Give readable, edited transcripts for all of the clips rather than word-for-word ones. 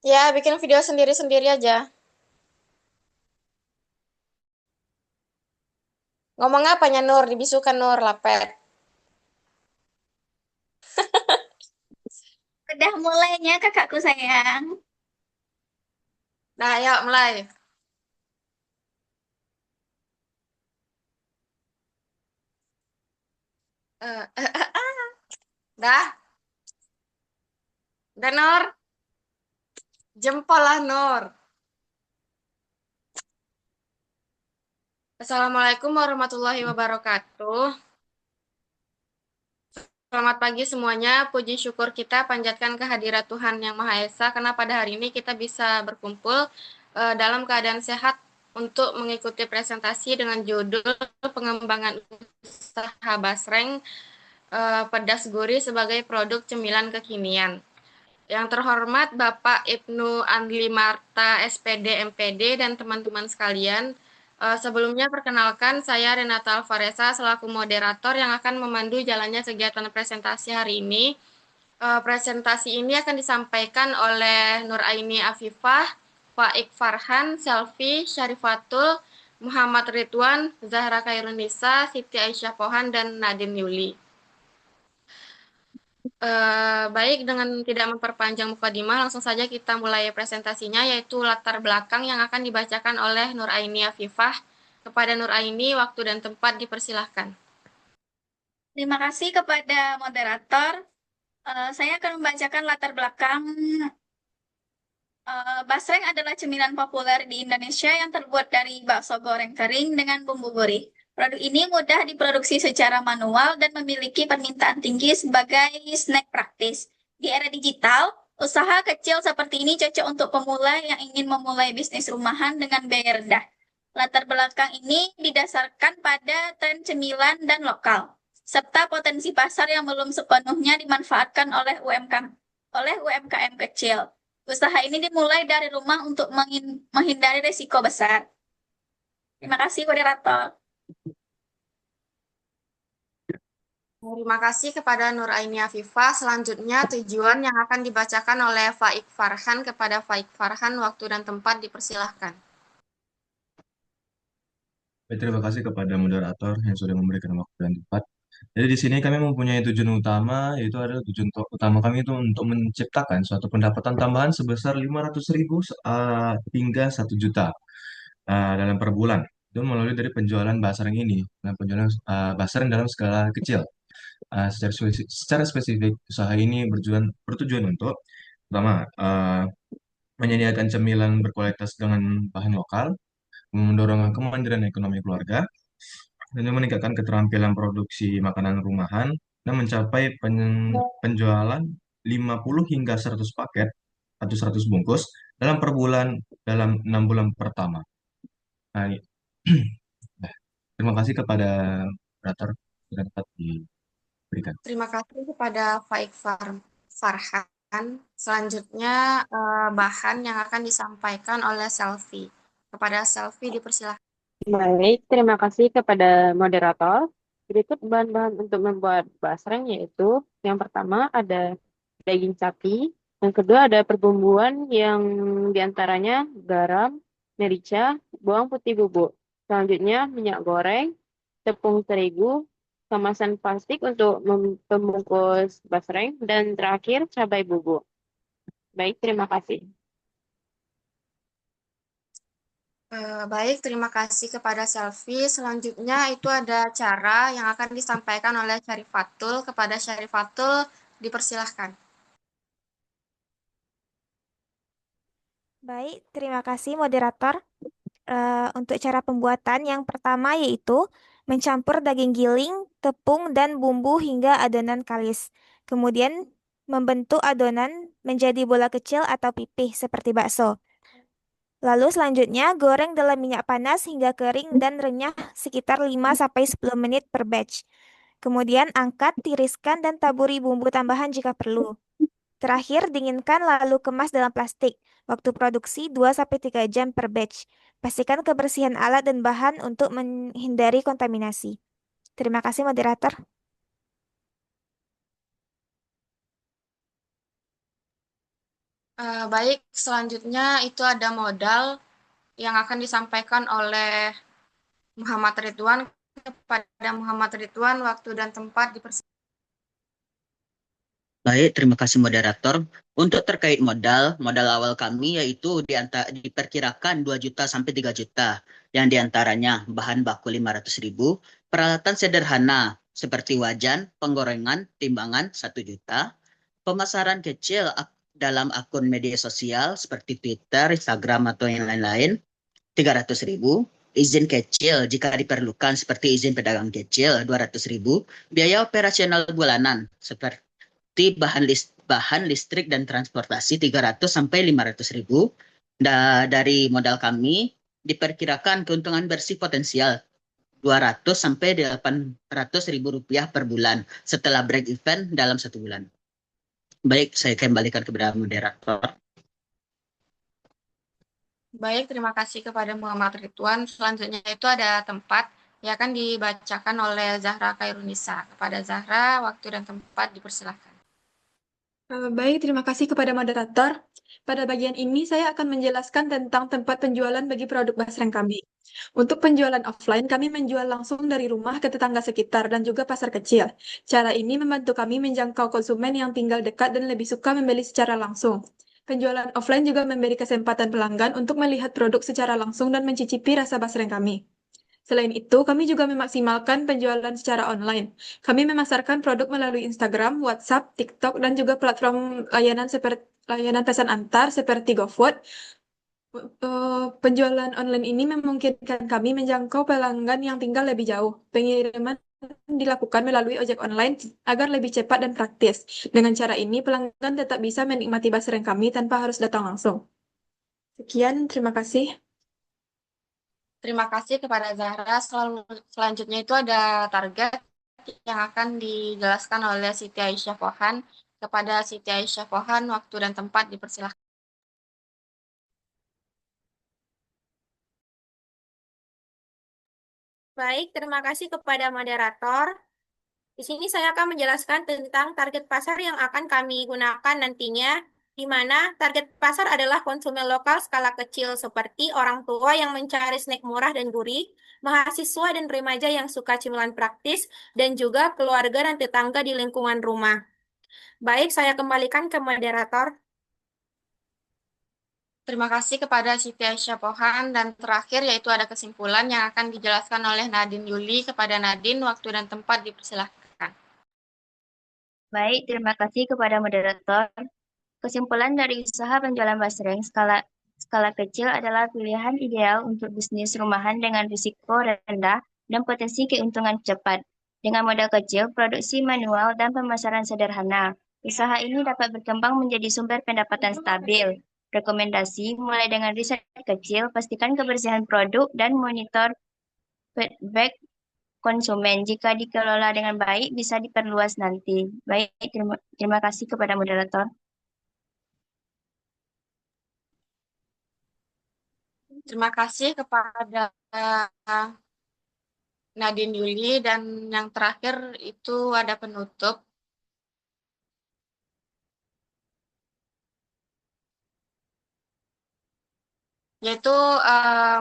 Ya, bikin video sendiri-sendiri aja. Ngomong apanya Nur? Dibisukan Nur, lapet. Udah mulainya kakakku sayang. Nah, ayo mulai. Dah, dah Nur. Jempol lah Nur. Assalamualaikum warahmatullahi wabarakatuh. Selamat pagi semuanya. Puji syukur kita panjatkan kehadirat Tuhan Yang Maha Esa karena pada hari ini kita bisa berkumpul dalam keadaan sehat untuk mengikuti presentasi dengan judul pengembangan usaha basreng pedas gurih sebagai produk cemilan kekinian. Yang terhormat Bapak Ibnu Andli Marta SPD MPD dan teman-teman sekalian, sebelumnya perkenalkan saya Renata Alvareza selaku moderator yang akan memandu jalannya kegiatan presentasi hari ini. Presentasi ini akan disampaikan oleh Nur Aini Afifah, Faik Farhan, Selvi, Syarifatul, Muhammad Ridwan, Zahra Khairunisa, Siti Aisyah Pohan, dan Nadine Yuli. Baik, dengan tidak memperpanjang mukadimah, langsung saja kita mulai presentasinya, yaitu latar belakang yang akan dibacakan oleh Nur Aini Afifah. Kepada Nur Aini, waktu dan tempat dipersilahkan. Terima kasih kepada moderator. Saya akan membacakan latar belakang. Basreng adalah cemilan populer di Indonesia yang terbuat dari bakso goreng kering dengan bumbu gurih. Produk ini mudah diproduksi secara manual dan memiliki permintaan tinggi sebagai snack praktis. Di era digital, usaha kecil seperti ini cocok untuk pemula yang ingin memulai bisnis rumahan dengan biaya rendah. Latar belakang ini didasarkan pada tren cemilan dan lokal, serta potensi pasar yang belum sepenuhnya dimanfaatkan oleh UMKM kecil. Usaha ini dimulai dari rumah untuk menghindari risiko besar. Terima kasih, moderator. Terima kasih kepada Nur Aini Afifah. Selanjutnya, tujuan yang akan dibacakan oleh Faik Farhan kepada Faik Farhan, waktu dan tempat dipersilahkan. Baik, terima kasih kepada moderator yang sudah memberikan waktu dan tempat. Jadi di sini kami mempunyai tujuan utama, yaitu adalah utama kami itu untuk menciptakan suatu pendapatan tambahan sebesar 500.000 hingga 1 juta dalam per bulan. Itu melalui dari penjualan basreng ini, dan penjualan basreng dalam skala kecil. Secara spesifik, usaha ini bertujuan untuk pertama menyediakan cemilan berkualitas dengan bahan lokal, mendorong kemandirian ekonomi keluarga, dan meningkatkan keterampilan produksi makanan rumahan dan mencapai penjualan 50 hingga 100 paket atau 100 bungkus dalam per bulan dalam 6 bulan pertama. Nah, nah, terima kasih kepada operator yang dapat diberikan. Terima kasih kepada Farhan. Selanjutnya, bahan yang akan disampaikan oleh Selvi. Kepada Selvi dipersilahkan. Baik, terima kasih kepada moderator. Berikut bahan-bahan untuk membuat basreng yaitu yang pertama ada daging sapi, yang kedua ada perbumbuan yang diantaranya garam, merica, bawang putih bubuk. Selanjutnya minyak goreng, tepung terigu, kemasan plastik untuk membungkus basreng, dan terakhir cabai bubuk. Baik, terima kasih. Baik, terima kasih kepada Selvi. Selanjutnya itu ada cara yang akan disampaikan oleh Syarifatul. Kepada Syarifatul dipersilahkan. Baik, terima kasih moderator. Untuk cara pembuatan yang pertama yaitu mencampur daging giling, tepung, dan bumbu hingga adonan kalis. Kemudian membentuk adonan menjadi bola kecil atau pipih seperti bakso. Lalu selanjutnya goreng dalam minyak panas hingga kering dan renyah sekitar 5-10 menit per batch. Kemudian angkat, tiriskan, dan taburi bumbu tambahan jika perlu. Terakhir, dinginkan lalu kemas dalam plastik. Waktu produksi 2-3 jam per batch. Pastikan kebersihan alat dan bahan untuk menghindari kontaminasi. Terima kasih, moderator. Baik, selanjutnya itu ada modal yang akan disampaikan oleh Muhammad Ridwan. Kepada Muhammad Ridwan, waktu dan tempat dipersilakan. Baik, terima kasih moderator. Untuk terkait modal awal kami yaitu diperkirakan 2 juta sampai 3 juta. Yang diantaranya bahan baku 500.000, peralatan sederhana seperti wajan, penggorengan, timbangan 1 juta, pemasaran kecil dalam akun media sosial seperti Twitter, Instagram, atau yang lain-lain 300.000, izin kecil jika diperlukan seperti izin pedagang kecil 200.000, biaya operasional bulanan seperti bahan listrik dan transportasi 300 sampai 500.000. Dari modal kami diperkirakan keuntungan bersih potensial 200 sampai 800.000 rupiah per bulan setelah break even dalam 1 bulan. Baik, saya kembalikan kepada moderator. Baik, terima kasih kepada Muhammad Ridwan. Selanjutnya itu ada tempat yang akan dibacakan oleh Zahra Khairunisa. Kepada Zahra, waktu dan tempat dipersilakan. Baik, terima kasih kepada moderator. Pada bagian ini saya akan menjelaskan tentang tempat penjualan bagi produk basreng kami. Untuk penjualan offline, kami menjual langsung dari rumah ke tetangga sekitar dan juga pasar kecil. Cara ini membantu kami menjangkau konsumen yang tinggal dekat dan lebih suka membeli secara langsung. Penjualan offline juga memberi kesempatan pelanggan untuk melihat produk secara langsung dan mencicipi rasa basreng kami. Selain itu, kami juga memaksimalkan penjualan secara online. Kami memasarkan produk melalui Instagram, WhatsApp, TikTok, dan juga platform layanan pesan antar seperti GoFood. Penjualan online ini memungkinkan kami menjangkau pelanggan yang tinggal lebih jauh. Pengiriman dilakukan melalui ojek online agar lebih cepat dan praktis. Dengan cara ini, pelanggan tetap bisa menikmati basreng kami tanpa harus datang langsung. Sekian, terima kasih. Terima kasih kepada Zahra. Selanjutnya itu ada target yang akan dijelaskan oleh Siti Aisyah Pohan. Kepada Siti Aisyah Pohan, waktu dan tempat dipersilakan. Baik, terima kasih kepada moderator. Di sini saya akan menjelaskan tentang target pasar yang akan kami gunakan nantinya, di mana target pasar adalah konsumen lokal skala kecil seperti orang tua yang mencari snack murah dan gurih, mahasiswa dan remaja yang suka cemilan praktis, dan juga keluarga dan tetangga di lingkungan rumah. Baik, saya kembalikan ke moderator. Terima kasih kepada Siti Aisyah Pohan. Dan terakhir yaitu ada kesimpulan yang akan dijelaskan oleh Nadine Yuli. Kepada Nadine, waktu dan tempat dipersilakan. Baik, terima kasih kepada moderator. Kesimpulan dari usaha penjualan basreng skala kecil adalah pilihan ideal untuk bisnis rumahan dengan risiko rendah dan potensi keuntungan cepat. Dengan modal kecil, produksi manual, dan pemasaran sederhana, usaha ini dapat berkembang menjadi sumber pendapatan stabil. Rekomendasi, mulai dengan riset kecil, pastikan kebersihan produk, dan monitor feedback konsumen. Jika dikelola dengan baik, bisa diperluas nanti. Baik, terima kasih kepada moderator. Terima kasih kepada Nadine Yuli. Dan yang terakhir itu ada penutup. Yaitu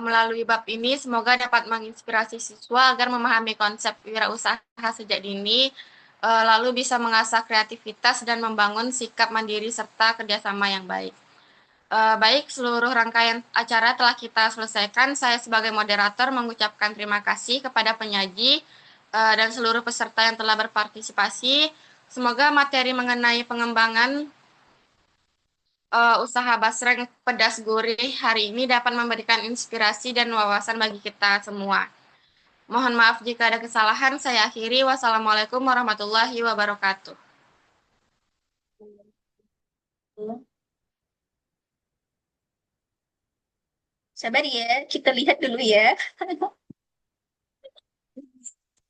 melalui bab ini semoga dapat menginspirasi siswa agar memahami konsep wirausaha sejak dini, lalu bisa mengasah kreativitas dan membangun sikap mandiri serta kerjasama yang baik. Baik, seluruh rangkaian acara telah kita selesaikan. Saya sebagai moderator mengucapkan terima kasih kepada penyaji dan seluruh peserta yang telah berpartisipasi. Semoga materi mengenai pengembangan usaha basreng pedas gurih hari ini dapat memberikan inspirasi dan wawasan bagi kita semua. Mohon maaf jika ada kesalahan. Saya akhiri. Wassalamualaikum warahmatullahi wabarakatuh. Sabar ya, kita lihat dulu ya.